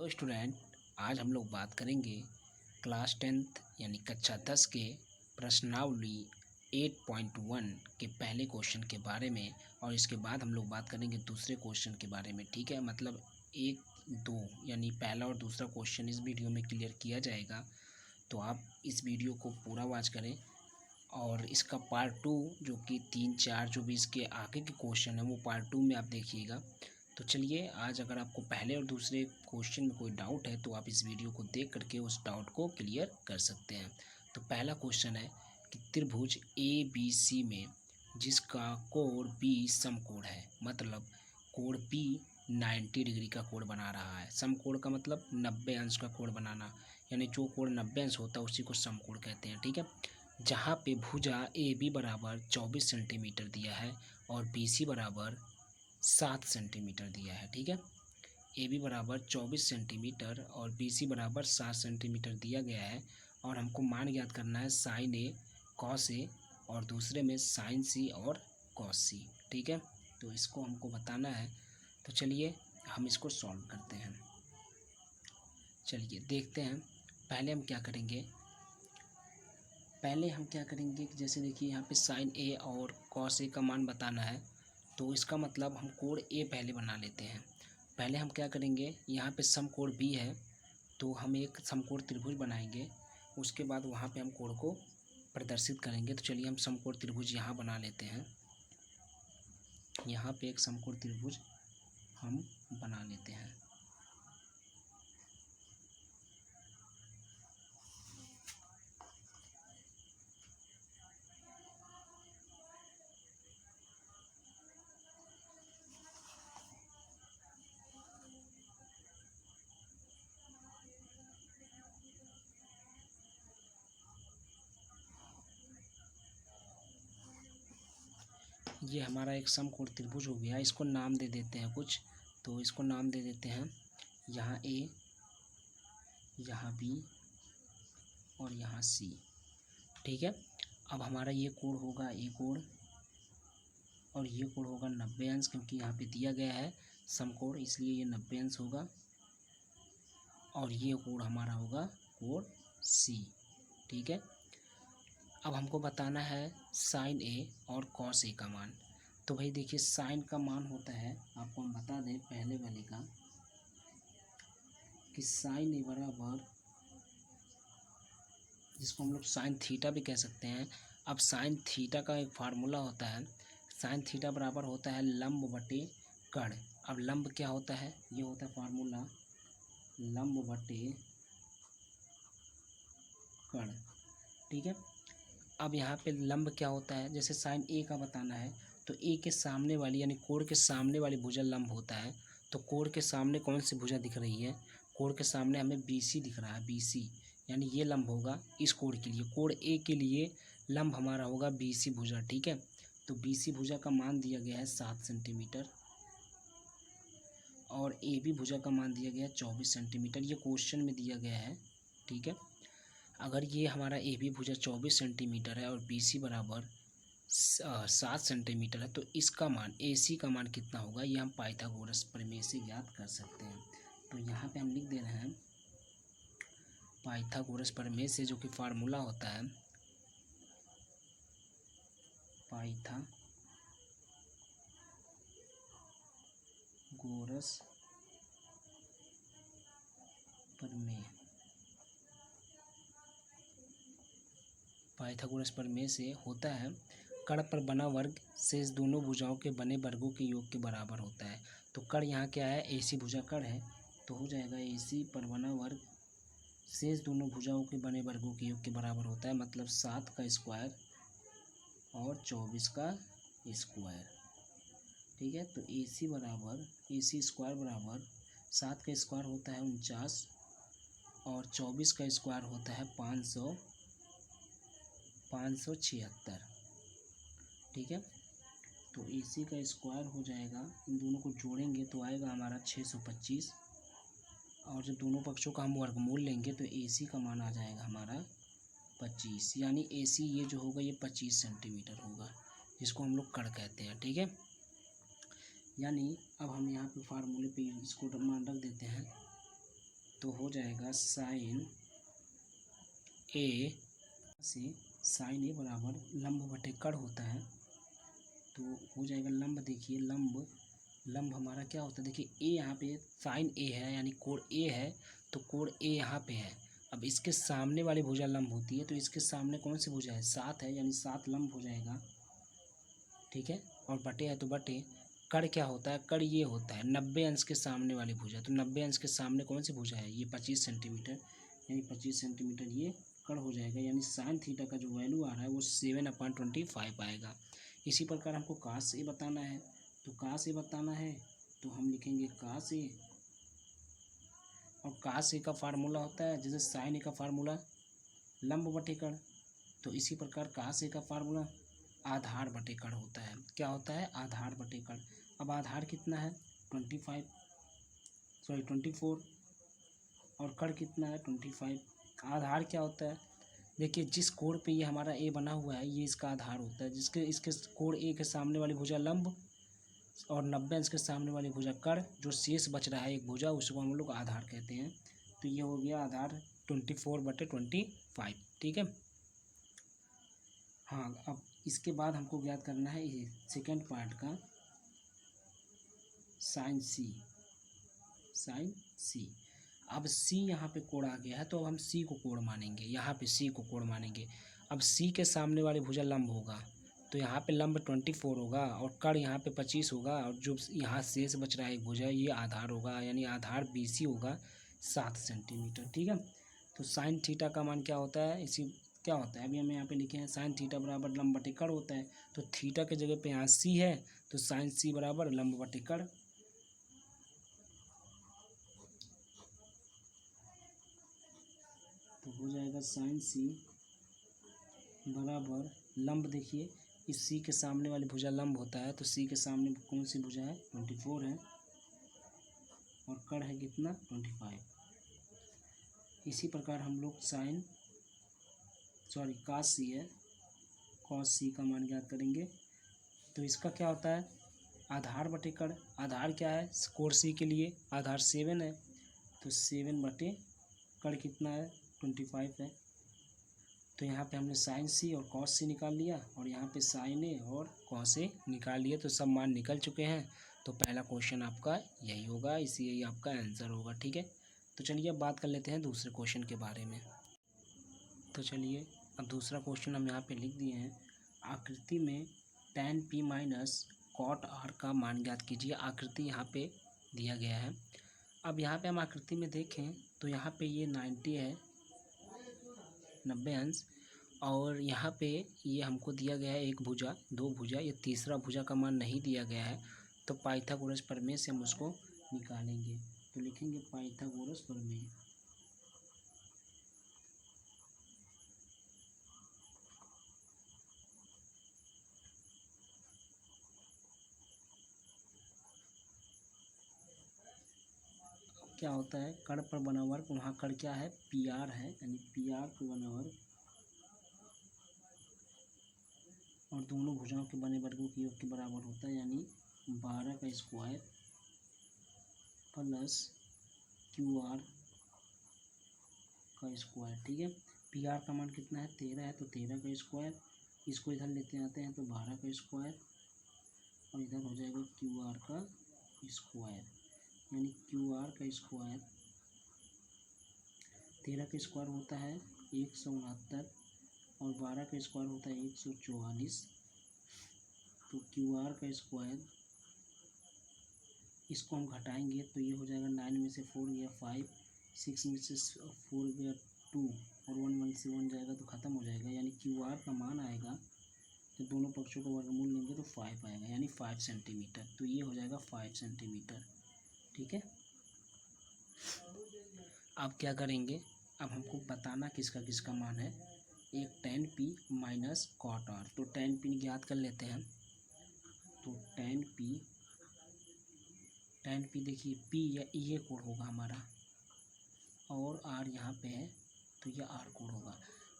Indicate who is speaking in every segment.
Speaker 1: Student, आज हम लोग बात करेंगे क्लास 10th यानी कक्षा 10 के प्रश्नावली 8.1 के पहले क्वेश्चन के बारे में। और इसके बाद हम लोग बात करेंगे दूसरे क्वेश्चन के बारे में। ठीक है, मतलब 1, 2 यानी पहला और दूसरा क्वेश्चन इस वीडियो में क्लियर किया जाएगा। तो आप इस वीडियो को पूरा वॉच करें और इसका पार्ट 2 जो कि 3, 4 जो भी इसके आगे के क्वेश्चन है वो पार्ट 2 में आप देखिएगा। तो चलिए, आज अगर आपको पहले और दूसरे क्वेश्चन में कोई डाउट है तो आप इस वीडियो को देख करके उस डाउट को क्लियर कर सकते हैं। तो पहला क्वेश्चन है कि त्रिभुज ABC में जिसका कोण B समकोण है, मतलब कोण B 90 डिग्री का कोण बना रहा है। समकोण का मतलब 90 अंश का कोण बनाना, यानी जो कोण 90 अंश होता है उसी को समकोण कहते हैं। ठीक है, जहाँ पे भुजा AB बराबर 24 सेंटीमीटर दिया है और BC बराबर 7 सेंटीमीटर दिया है। ठीक है, AB बराबर 24 सेंटीमीटर और BC बराबर 7 सेंटीमीटर दिया गया है। और हमको मान ज्ञात करना है साइन A कॉस A और दूसरे में साइन C और कॉस C। ठीक है, तो इसको हमको बताना है। तो चलिए हम इसको सॉल्व करते हैं। चलिए देखते हैं। पहले हम क्या करेंगे कि जैसे देखिए यहाँ पे साइन A और कॉस A का मान बताना है। तो इसका मतलब हम कोण A पहले बना लेते हैं। पहले हम क्या करेंगे, यहाँ पे समकोण B है तो हम एक समकोण त्रिभुज बनाएंगे। उसके बाद वहाँ पे हम कोण को प्रदर्शित करेंगे। तो चलिए हम समकोण त्रिभुज यहाँ बना लेते हैं। यहाँ पे एक समकोण त्रिभुज हम बना लेते हैं। ये हमारा एक समकोण त्रिभुज हो गया। इसको नाम दे देते हैं कुछ। तो इसको नाम दे देते हैं यहाँ A, यहाँ B और यहाँ C। ठीक है, अब हमारा ये कोण होगा A कोण और ये कोण होगा 90 अंश, क्योंकि यहाँ पे दिया गया है समकोण इसलिए ये 90 अंश होगा। और ये कोण हमारा होगा कोण C। ठीक है, अब हमको बताना है साइन A और कॉस A का मान। तो भाई देखिए, साइन का मान होता है, आपको हम बता दें पहले वाले का, कि साइन A बराबर, जिसको हम लोग साइन थीटा भी कह सकते हैं। अब साइन थीटा का एक फार्मूला होता है, साइन थीटा बराबर होता है लंब बटे कर्ण। अब लंब क्या होता है, ये होता है फार्मूला लंब बटे कर्ण। ठीक है, अब यहाँ पे लंब क्या होता है, जैसे साइन A का बताना है तो A के सामने वाली यानी कोण के सामने वाली भुजा लंब होता है। तो कोण के सामने कौन सी भुजा दिख रही है, कोण के सामने हमें BC दिख रहा है। BC यानी ये लंब होगा इस कोण के लिए, कोण A के लिए लंब हमारा होगा BC भुजा। ठीक है, तो BC भुजा का मान दिया गया है 7 सेंटीमीटर और AB भुजा का मान दिया गया है 24 सेंटीमीटर। ये क्वेश्चन में दिया गया है। ठीक है, अगर ये हमारा AB भुजा 24 सेंटीमीटर है और BC बराबर 7 सेंटीमीटर है तो इसका मान AC का मान कितना होगा, ये हम पाइथागोरस प्रमेय से ज्ञात कर सकते हैं। तो यहाँ पे हम लिख दे रहे हैं पाइथागोरस प्रमेय से, जो कि फार्मूला होता है पाइथागोरस प्रमेय। पाइथागोरस प्रमेय से होता है कर्ण पर बना वर्ग शेष दोनों भुजाओं के बने वर्गों के योग के बराबर होता है। तो कर्ण यहाँ क्या है, AC भुजा कर्ण है, तो हो जाएगा AC पर बना वर्ग शेष दोनों भुजाओं के बने वर्गों के योग के बराबर होता है, मतलब 7 का स्क्वायर और 24 का स्क्वायर। ठीक है, तो AC स्क्वायर बराबर 7 का स्क्वायर होता है 49 और 24 का स्क्वायर होता है 576। ठीक है, तो AC का स्क्वायर हो जाएगा, इन दोनों को जोड़ेंगे तो आएगा हमारा 625 और जब दोनों पक्षों का हम वर्गमूल लेंगे तो AC का मान आ जाएगा हमारा 25, यानी AC ये जो होगा ये 25 सेंटीमीटर होगा, जिसको हम लोग कर्ण कहते हैं। ठीक है, यानी अब हम यहाँ पे फार्मूले पे इसको मान रख देते हैं तो हो जाएगा साइन ए से साइन ए बराबर लंब बटे कड़ होता है। तो हो जाएगा लंब, देखिए लंब हमारा क्या होता है, देखिए ए यहाँ पे साइन ए है यानी कोण ए है, तो कोण ए यहाँ पे है। अब इसके सामने वाली भुजा लंब होती है, तो इसके सामने कौन सी भुजा है, 7 है, यानी 7 लंब हो जाएगा। ठीक है, और बटे है तो बटे, कड़ क्या होता है, कड़ ये होता है 90 अंश के सामने वाली भुजा, तो 90 अंश के सामने कौन सी भुजा है, ये 25 सेंटीमीटर, यानी 25 सेंटीमीटर ये कड़ हो जाएगा। यानी साइन थीटा का जो वैल्यू आ रहा है वो 7/25 आएगा। इसी प्रकार हमको कास ए बताना है, तो कास ए बताना है तो हम लिखेंगे कास ए, और कास ए का फार्मूला होता है जैसे साइन ए का फार्मूला लंब बटे कड़, तो इसी प्रकार कास ए का फार्मूला आधार बटे कड़ होता है। क्या होता है, आधार बटे कड़। अब आधार कितना है 24, और कड़ कितना है 25। आधार क्या होता है, देखिए जिस कोण पे ये हमारा ए बना हुआ है ये इसका आधार होता है, इसके कोण ए के सामने वाली भुजा लंब और 90 अंश के सामने वाली भुजा कड़, जो शेष बच रहा है एक भुजा उसको हम लोग आधार कहते हैं। तो ये हो गया आधार 24/25। ठीक है। हाँ, अब इसके बाद हमको ज्ञात करना है सेकेंड पार्ट का साइन सी। अब सी यहाँ पे कोण आ गया है, तो अब हम सी को कोण मानेंगे, यहाँ पे सी को कोण मानेंगे। अब सी के सामने वाली भुजा लंब होगा, तो यहाँ पे लंब 24 होगा और कड़ यहाँ पे 25 होगा, और जो यहाँ शेष बच रहा है एक भुजा ये आधार होगा, यानी आधार BC होगा 7 सेंटीमीटर। ठीक है, तो साइन थीटा का मान क्या होता है, क्या होता है, अभी हम यहाँ पे लिखे हैं साइन थीटा बराबर लंब बटे कड़ होता है, तो थीटा के जगह पे यहाँ सी है, तो साइन सी बराबर लंब बटे कड़। तो हो जाएगा साइन सी बराबर लंब, देखिए इस सी के सामने वाली भुजा लंब होता है, तो सी के सामने कौन सी भुजा है 24 है, और कड़ है कितना 25। इसी प्रकार हम लोग कास सी है, कॉस सी का मान ज्ञात करेंगे। तो इसका क्या होता है, आधार बटे कड़। आधार क्या है, कोण सी के लिए आधार 7 है, तो 7 बटे कड़ कितना है 25 है। तो यहाँ पे हमने साइन सी और कॉस सी निकाल लिया, और यहाँ पे साइन ए और कॉस ए निकाल लिया, तो सब मान निकल चुके हैं। तो पहला क्वेश्चन आपका यही होगा, यही आपका आंसर होगा। ठीक है, तो चलिए अब बात कर लेते हैं दूसरे क्वेश्चन के बारे में। तो चलिए अब दूसरा क्वेश्चन हम यहाँ पे लिख दिए हैं, आकृति में tan p minus cot r का मान ज्ञात कीजिए। आकृति यहाँ पे दिया गया है। अब यहाँ पे हम आकृति में देखें तो यहाँ पे ये 90 है, 90 अंश, और यहाँ पे ये हमको दिया गया है एक भुजा, दो भुजा, ये तीसरा भुजा का मान नहीं दिया गया है, तो पाइथागोरस प्रमेय से हम उसको निकालेंगे। तो लिखेंगे पाइथागोरस प्रमेय। क्या होता है, कड़ पर बना वर्ग, वहाँ कड़ क्या है PR है, यानी PR पर बना वर्ग, और दोनों भुजाओं के बने वर्गों के योग के बराबर होता है, यानी 12 का स्क्वायर प्लस QR का स्क्वायर। ठीक है, PR का मान कितना है 13 है, तो 13 का स्क्वायर, इसको इधर लेते आते हैं तो 12 का स्क्वायर, और इधर हो जाएगा QR का स्क्वायर, यानी QR का स्क्वायर, 13 का स्क्वायर होता है 169, और 12 का स्क्वायर होता है 144। तो QR का स्क्वायर, इसको हम घटाएंगे तो ये हो जाएगा 9 में से 4 गया 5, 6 में से 4 गया 2, और 1 से 1 जाएगा तो ख़त्म हो जाएगा, यानी QR का मान आएगा, तो दोनों पक्षों का वर्गमूल लेंगे तो 5 आएगा, यानी 5 सेंटीमीटर। तो ये हो जाएगा 5 सेंटीमीटर। ठीक है, अब क्या करेंगे, अब हमको बताना किसका किसका मान है, एक tan p minus cot r, तो tan p ज्ञात कर लेते हैं। तो tan p देखिए p ये कोण होगा हमारा, और r यहाँ पे है तो ये r कोण होगा।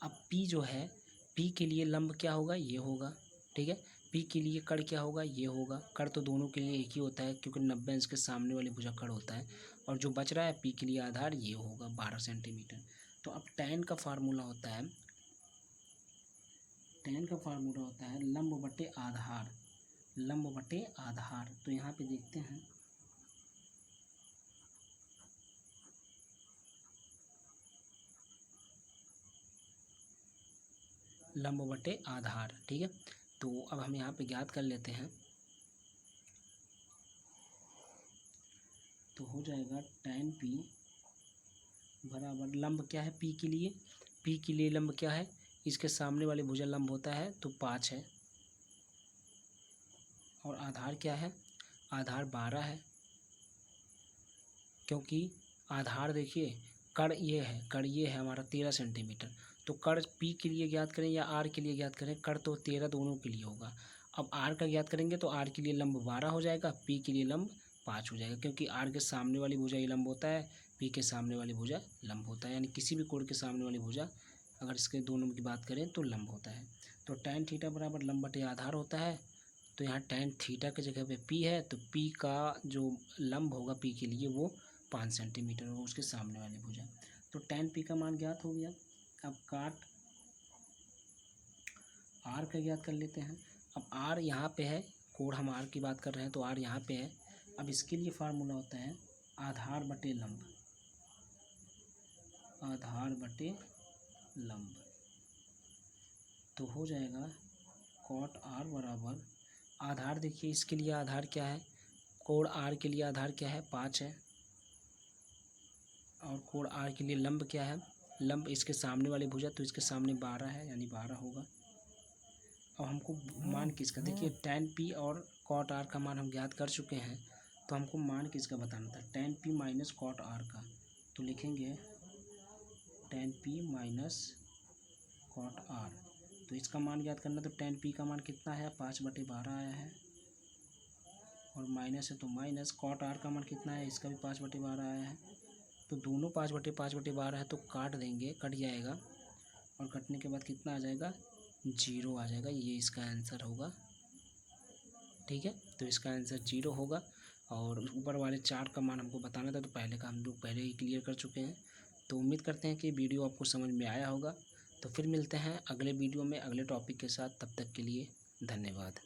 Speaker 1: अब p जो है, p के लिए लंब क्या होगा, ये होगा। ठीक है, पी के लिए कड़ क्या होगा, ये होगा। कड़ तो दोनों के लिए एक ही होता है क्योंकि 90 अंश के सामने वाली भुजा कड़ होता है। और जो बच रहा है पी के लिए आधार ये होगा 12 सेंटीमीटर। तो अब tan का फार्मूला होता है, tan का फार्मूला होता है लंब बटे आधार, लंब बटे आधार। तो यहाँ पे देखते हैं लंब बटे आधार, ठीक है। तो अब हम यहाँ पे ज्ञात कर लेते हैं। तो हो जाएगा tan p बराबर लंब क्या है p के लिए, p के लिए लंब क्या है, इसके सामने वाले भुजा लंब होता है तो 5 है। और आधार क्या है, आधार 12 है, क्योंकि आधार देखिए कड़ ये है, कड़ ये है हमारा 13 सेंटीमीटर। तो कड़ पी के लिए ज्ञात करें या आर के लिए ज्ञात करें, कड़ तो 13 दोनों के लिए होगा। अब आर का ज्ञात करेंगे तो आर के लिए लंब 12 हो जाएगा, पी के लिए लंब 5 हो जाएगा, क्योंकि आर के सामने वाली भुजा ये लंब होता है, पी के सामने वाली भुजा लंब होता है। यानी किसी भी कोण के सामने वाली भुजा अगर इसके दोनों की बात करें तो लंब होता है। तो tan थीटा बराबर लंब बटे आधार होता है। तो यहाँ tan थीटा की जगह पे p है, तो p का जो लंब होगा p के लिए वो 5 सेंटीमीटर होगा उसके सामने वाली भुजा। तो tan p का मान ज्ञात हो गया। अब काट r का ज्ञात कर लेते हैं। अब r यहाँ पे है, कोण हम r की बात कर रहे हैं तो r यहाँ पे है। अब इसके लिए फार्मूला होता है आधार बटे लंब, आधार बटे लंब। तो हो जाएगा cot r बराबर आधार, देखिए इसके लिए आधार क्या है, कोण r के लिए आधार क्या है 5 है। और कोण r के लिए लंब क्या है, लंब इसके सामने वाली भुजा तो इसके सामने 12 है यानी 12 होगा। अब हमको मान किसका, देखिए tan p और cot r का मान हम ज्ञात कर चुके हैं, तो हमको मान किसका बताना था, tan p minus cot r का। तो लिखेंगे tan p minus cot r। तो इसका मान ज्ञात करना, तो tan p का मान कितना है 5/12 आया है, और माइनस है तो माइनस। cot r का मान कितना है, इसका भी 5/12 आया है। तो दोनों 5/5/12 है तो काट देंगे, कट जाएगा, और कटने के बाद कितना आ जाएगा 0 आ जाएगा। ये इसका आंसर होगा, ठीक है। तो इसका आंसर 0 होगा। और ऊपर वाले 4 का मान हमको बताना था, तो पहले का हम लोग पहले ही क्लियर कर चुके हैं। तो उम्मीद करते हैं कि वीडियो आपको समझ में आया होगा। तो फिर मिलते हैं अगले वीडियो में अगले टॉपिक के साथ, तब तक के लिए धन्यवाद।